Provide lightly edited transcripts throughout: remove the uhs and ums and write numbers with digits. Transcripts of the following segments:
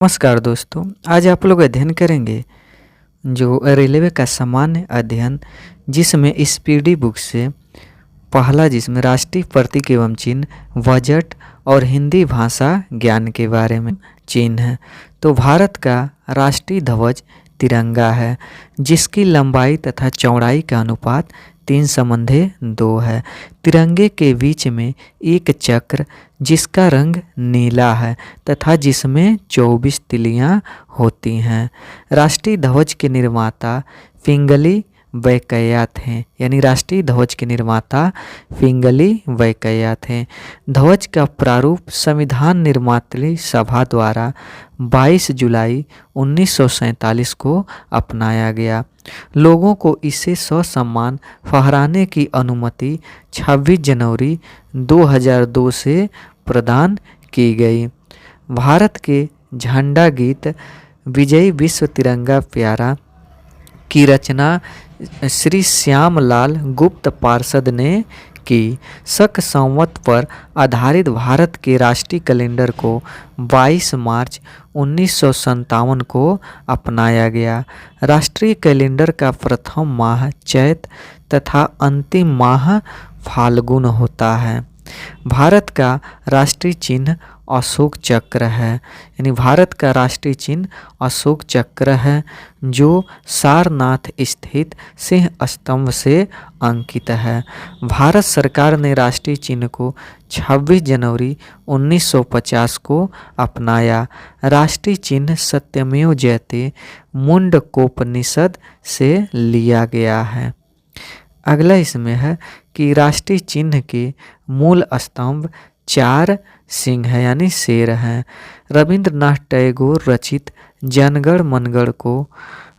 नमस्कार दोस्तों, आज आप लोग अध्ययन करेंगे जो रेलवे का सामान्य अध्ययन, जिसमें स्पीडी बुक से पहला, जिसमें राष्ट्रीय प्रतीक एवं चिन्ह, बजट और हिंदी भाषा ज्ञान के बारे में चिन्ह है। तो भारत का राष्ट्रीय ध्वज तिरंगा है, जिसकी लंबाई तथा चौड़ाई का अनुपात 3:2 है। तिरंगे के बीच में एक चक्र, जिसका रंग नीला है तथा जिसमें 24 तिलियां होती हैं। राष्ट्रीय ध्वज के निर्माता पिंगली वेंकैया थे, यानी राष्ट्रीय ध्वज के निर्माता पिंगली वेंकैया थे। ध्वज का प्रारूप संविधान निर्मात्री सभा द्वारा 22 जुलाई 1947 को अपनाया गया। लोगों को इसे ससम्मान फहराने की अनुमति 26 जनवरी 2002 से प्रदान की गई। भारत के झंडा गीत विजयी विश्व तिरंगा प्यारा की रचना श्री श्यामलाल गुप्त पार्षद ने की। शक संवत पर आधारित भारत के राष्ट्रीय कैलेंडर को 22 मार्च 1957 को अपनाया गया। राष्ट्रीय कैलेंडर का प्रथम माह चैत तथा अंतिम माह फाल्गुन होता है। भारत का राष्ट्रीय चिन्ह अशोक चक्र है, यानी भारत का राष्ट्रीय चिन्ह अशोक चक्र है, जो सारनाथ स्थित सिंह स्तंभ से अंकित है। भारत सरकार ने राष्ट्रीय चिन्ह को 26 जनवरी 1950 को अपनाया। राष्ट्रीय चिन्ह सत्यमेव जयते मुंडकोपनिषद से लिया गया है। अगला इसमें है कि राष्ट्रीय चिन्ह के मूल स्तंभ 4 सिंह है, यानी शेर हैं। रविंद्रनाथ टैगोर रचित जनगण मनगढ़ को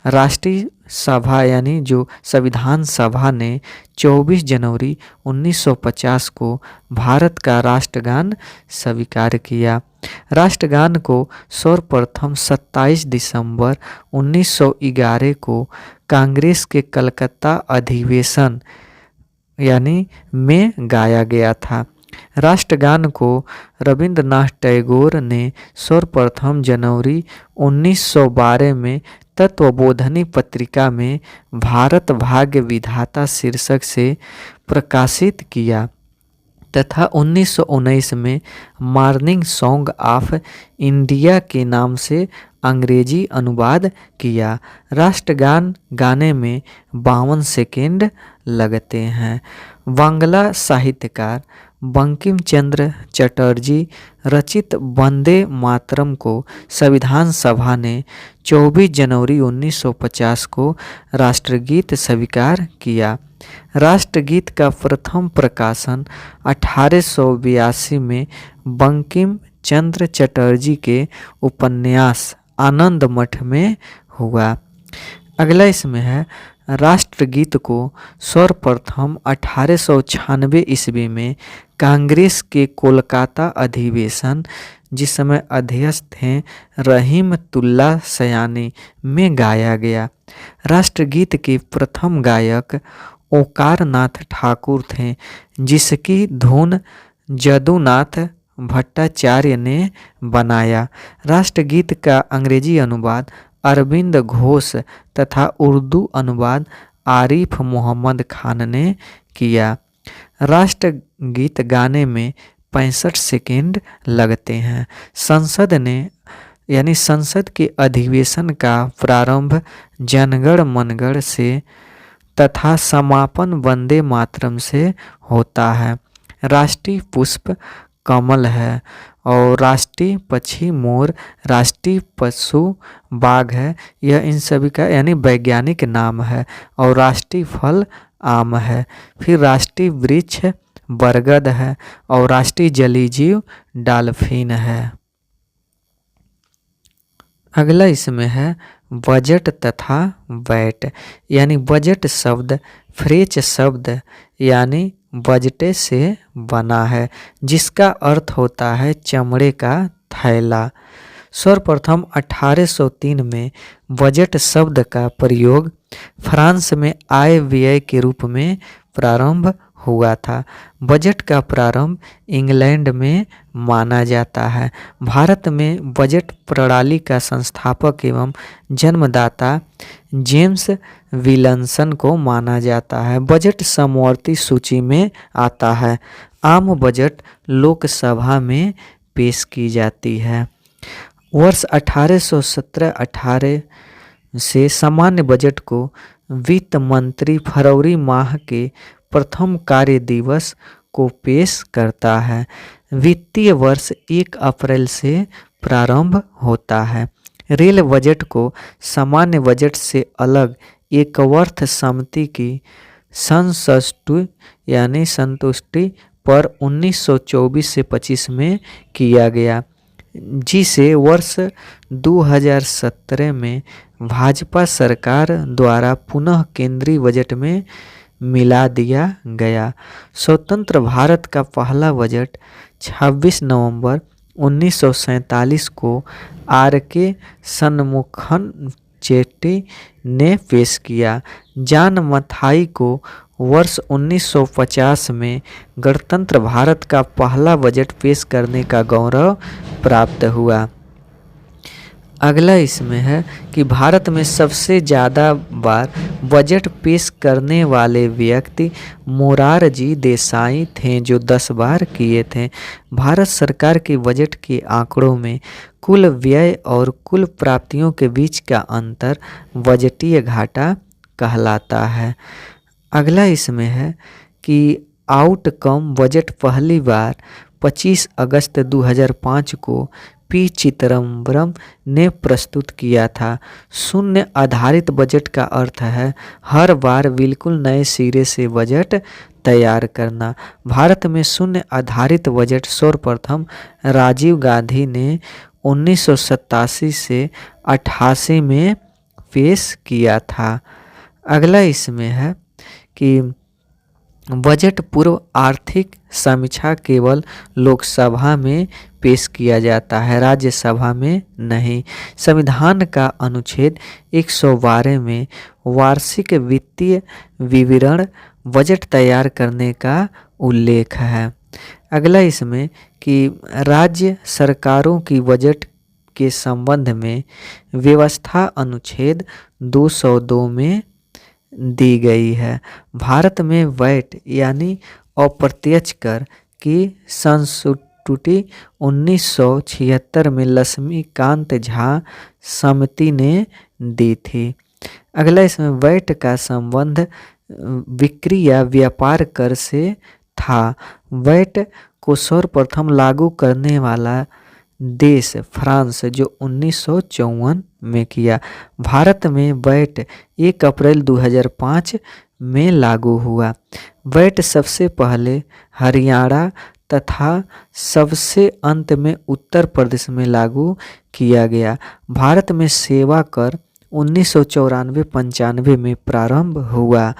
राष्ट्रीय सभा, यानी जो संविधान सभा ने 24 जनवरी 1950 को भारत का राष्ट्रगान स्वीकार किया। राष्ट्रगान को सर्वप्रथम 27 दिसंबर 1911 को कांग्रेस के कलकत्ता अधिवेशन यानी में गाया गया था। राष्ट्रगान को रविंद्रनाथ टैगोर ने सर्वप्रथम जनवरी 1912 में तत्वबोधनी पत्रिका में भारत भाग्य विधाता शीर्षक से प्रकाशित किया तथा 1919 में मॉर्निंग सॉन्ग ऑफ इंडिया के नाम से अंग्रेजी अनुवाद किया। राष्ट्रगान गाने में 52 सेकेंड लगते हैं। बांग्ला साहित्यकार बंकिम चंद्र चटर्जी रचित वंदे मातरम को संविधान सभा ने 24 जनवरी 1950 को राष्ट्रगीत स्वीकार किया। राष्ट्रगीत का प्रथम प्रकाशन 1882 में बंकिम चंद्र चटर्जी के उपन्यास आनंद मठ में हुआ। अगला इसमें है राष्ट्रगीत को सर्वप्रथम 1896 ईस्वी में कांग्रेस के कोलकाता अधिवेशन, जिस समय अध्यक्ष थे रहीमतुल्लाह सयानी, में गाया गया। राष्ट्रगीत के प्रथम गायक ओंकार नाथ ठाकुर थे, जिसकी धुन जदुनाथ भट्टाचार्य ने बनाया। राष्ट्रगीत का अंग्रेजी अनुवाद अरविंद घोष तथा उर्दू अनुवाद आरिफ मोहम्मद खान ने किया। राष्ट्रगीत गाने में 65 सेकेंड लगते हैं। संसद ने यानी संसद के अधिवेशन का प्रारंभ जनगण मनगढ़ से तथा समापन वंदे मातरम से होता है। राष्ट्रीय पुष्प कमल है और राष्ट्रीय पक्षी मोर, राष्ट्रीय पशु बाघ है। यह इन सभी का यानी वैज्ञानिक नाम है। और राष्ट्रीय फल आम है। फिर राष्ट्रीय वृक्ष बरगद है और राष्ट्रीय जलीय जीव डॉल्फिन है। अगला इसमें है बजट तथा वैट, यानी बजट शब्द फ्रेंच शब्द यानी बजटे से बना है, जिसका अर्थ होता है चमड़े का थैला। सर्वप्रथम 1803 में बजट शब्द का प्रयोग फ्रांस में आय व्यय के रूप में प्रारंभ हुआ था। बजट का प्रारंभ इंग्लैंड में माना जाता है। भारत में बजट प्रणाली का संस्थापक एवं जन्मदाता जेम्स विल्सन को माना जाता है। बजट समवर्ती सूची में आता है। आम बजट लोकसभा में पेश की जाती है। वर्ष 1817-18 से सामान्य बजट को वित्त मंत्री फरवरी माह के प्रथम कार्य दिवस को पेश करता है। वित्तीय वर्ष 1 अप्रैल से प्रारंभ होता है। रेल बजट को सामान्य बजट से अलग एक वर्थ समिति की संतुष्टि पर 1924 से 25 में किया गया, जिसे वर्ष 2017 में भाजपा सरकार द्वारा पुनः केंद्रीय बजट में मिला दिया गया। स्वतंत्र भारत का पहला बजट 26 नवंबर 1947 को R.K. शनमुखम चेट्टी ने पेश किया। जॉन मथाई को वर्ष 1950 में गणतंत्र भारत का पहला बजट पेश करने का गौरव प्राप्त हुआ। अगला इसमें है कि भारत में सबसे ज़्यादा बार बजट पेश करने वाले व्यक्ति मोरारजी देसाई थे, जो 10 बार किए थे। भारत सरकार के बजट के आंकड़ों में कुल व्यय और कुल प्राप्तियों के बीच का अंतर बजटीय घाटा कहलाता है। अगला इसमें है कि आउटकम बजट पहली बार 25 अगस्त 2005 को पी चिदम्बरम ने प्रस्तुत किया था। शून्य आधारित बजट का अर्थ है हर बार बिल्कुल नए सिरे से बजट तैयार करना। भारत में शून्य आधारित बजट सर्वप्रथम राजीव गांधी ने 1987 से 88 में पेश किया था। अगला इसमें है कि बजट पूर्व आर्थिक समीक्षा केवल लोकसभा में पेश किया जाता है, राज्यसभा में नहीं। संविधान का अनुच्छेद 112 में वार्षिक वित्तीय विवरण बजट तैयार करने का उल्लेख है। अगला इसमें कि राज्य सरकारों की बजट के संबंध में व्यवस्था अनुच्छेद 202 में दी गई है। भारत में वैट यानी अप्रत्यक्ष कर की संस्तुति 1976 में लक्ष्मीकांत झा समिति ने दी थी। अगला इसमें वैट का संबंध बिक्री या व्यापार कर से था। वैट को सर्वप्रथम लागू करने वाला देश फ्रांस, जो 1954 में किया। भारत में वैट 1 अप्रैल 2005 में लागू हुआ। वैट सबसे पहले हरियाणा तथा सबसे अंत में उत्तर प्रदेश में लागू किया गया। भारत में सेवा कर 1994-95 में प्रारंभ हुआ।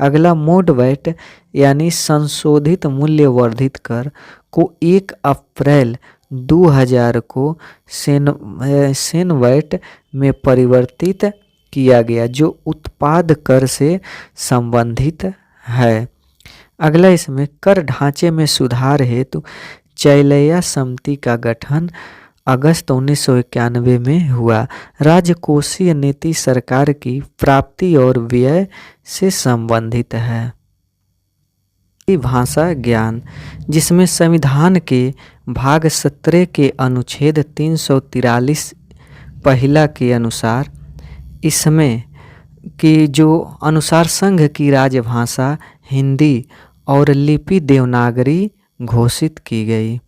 अगला मोड वैट यानी संशोधित मूल्य वर्धित कर को 1 अप्रैल 2000 को सेन वैट में परिवर्तित किया गया, जो उत्पाद कर से संबंधित है। अगला इसमें कर ढांचे में सुधार हेतु चैलैया समिति का गठन अगस्त 1991 में हुआ। राजकोषीय नीति सरकार की प्राप्ति और व्यय से संबंधित है। भाषा ज्ञान, जिसमें संविधान के भाग 17 के अनुच्छेद 343 पहिला के अनुसार इसमें कि जो अनुसार संघ की राजभाषा हिंदी और लिपि देवनागरी घोषित की गई।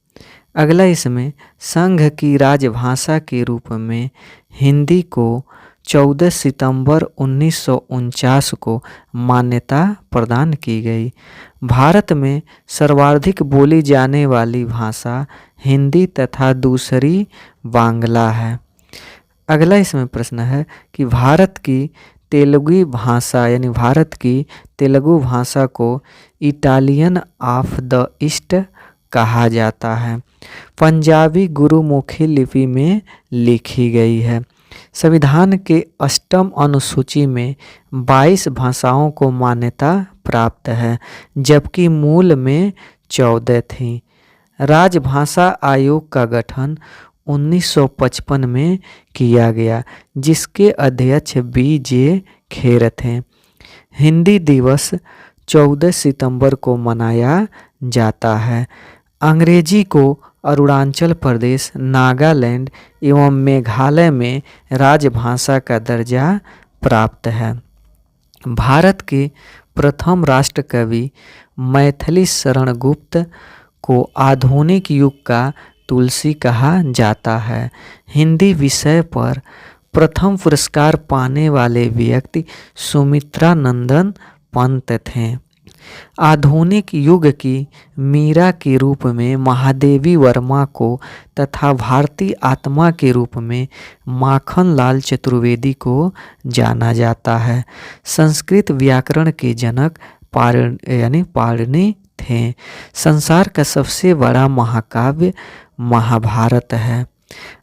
अगला इसमें संघ की राजभाषा के रूप में हिंदी को 14 सितंबर 1949 को मान्यता प्रदान की गई। भारत में सर्वाधिक बोली जाने वाली भाषा हिंदी तथा दूसरी बांग्ला है। अगला इसमें प्रश्न है कि भारत की तेलुगु भाषा यानी भारत की तेलुगु भाषा को इटालियन ऑफ द ईस्ट कहा जाता है। पंजाबी गुरुमुखी लिपि में लिखी गई है। संविधान के अष्टम अनुसूची में 22 भाषाओं को मान्यता प्राप्त है, जबकि मूल में 14 थी। राजभाषा आयोग का गठन 1955 में किया गया, जिसके अध्यक्ष बी.जे. खेर थे। हिंदी दिवस 14 सितंबर को मनाया जाता है। अंग्रेजी को अरुणाचल प्रदेश, नागालैंड एवं मेघालय में राजभाषा का दर्जा प्राप्त है। भारत के प्रथम राष्ट्र कवि मैथिली शरण गुप्त को आधुनिक युग का तुलसी कहा जाता है। हिंदी विषय पर प्रथम पुरस्कार पाने वाले व्यक्ति सुमित्रा नंदन पंत थे। आधुनिक युग की मीरा के रूप में महादेवी वर्मा को तथा भारतीय आत्मा के रूप में माखनलाल चतुर्वेदी को जाना जाता है। संस्कृत व्याकरण के जनक पाणिनि थे। संसार का सबसे बड़ा महाकाव्य महाभारत है।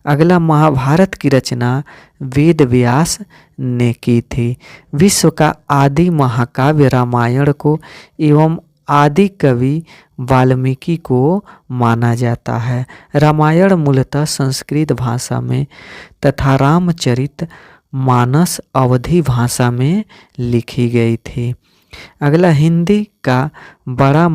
अगला, महाभारत की रचना वेद व्यास ने की थी। विश्व का आदि महाकाव्य रामायण को एवं आदि कवि वाल्मीकि को माना जाता है। रामायण मूलतः संस्कृत भाषा में तथा रामचरित मानस अवधी भाषा में लिखी गई थी। अगला, हिंदी का बड़ा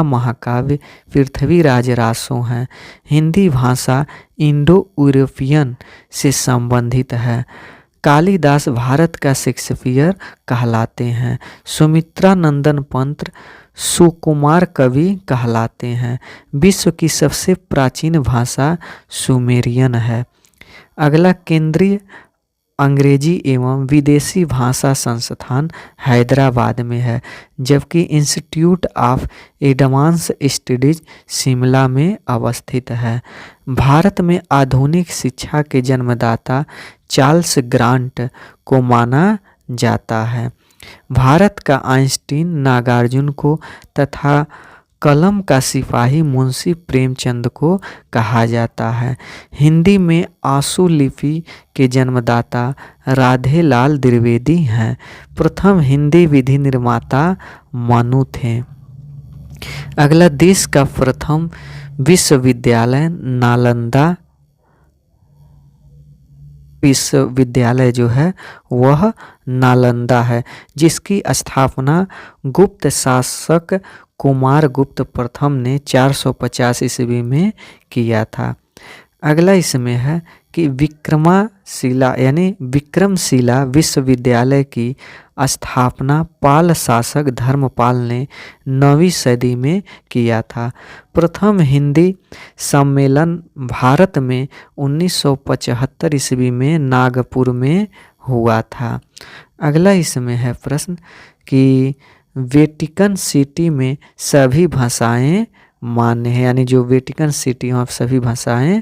महाकाव्य पृथ्वीराज रासो है। हिंदी भाषा इंडो यूरोपियन से संबंधित है। कालिदास भारत का शेक्सपियर कहलाते हैं। सुमित्रा नंदन पंत सुकुमार कवि कहलाते हैं। विश्व की सबसे प्राचीन भाषा सुमेरियन है। अगला, केंद्रीय अंग्रेजी एवं विदेशी भाषा संस्थान हैदराबाद में है, जबकि institute of advance studies Shimla में अवस्थित है। भारत में आधुनिक शिक्षा के जन्मदाता चार्ल्स ग्रांट को माना जाता है। भारत का आइंस्टीन नागार्जुन को तथा कलम का सिपाही मुंशी प्रेमचंद को कहा जाता है। हिंदी में आशु लिपि के जन्मदाता राधेलाल द्विवेदी हैं। प्रथम हिंदी विधि निर्माता मनु थे। अगला, देश का प्रथम विश्वविद्यालय नालंदा विश्वविद्यालय जो है वह नालंदा है, जिसकी स्थापना गुप्त शासक कुमारगुप्त प्रथम ने 450 ईस्वी में किया था। अगला इसमें है कि विक्रमशिला विश्वविद्यालय की स्थापना पाल शासक धर्मपाल ने 9वीं सदी में किया था। प्रथम हिंदी सम्मेलन भारत में 1975 ईस्वी में नागपुर में हुआ था। अगला इसमें है प्रश्न कि वेटिकन सिटी में सभी भाषाएं मान्य है, यानी जो वेटिकन सिटी वहाँ सभी भाषाएं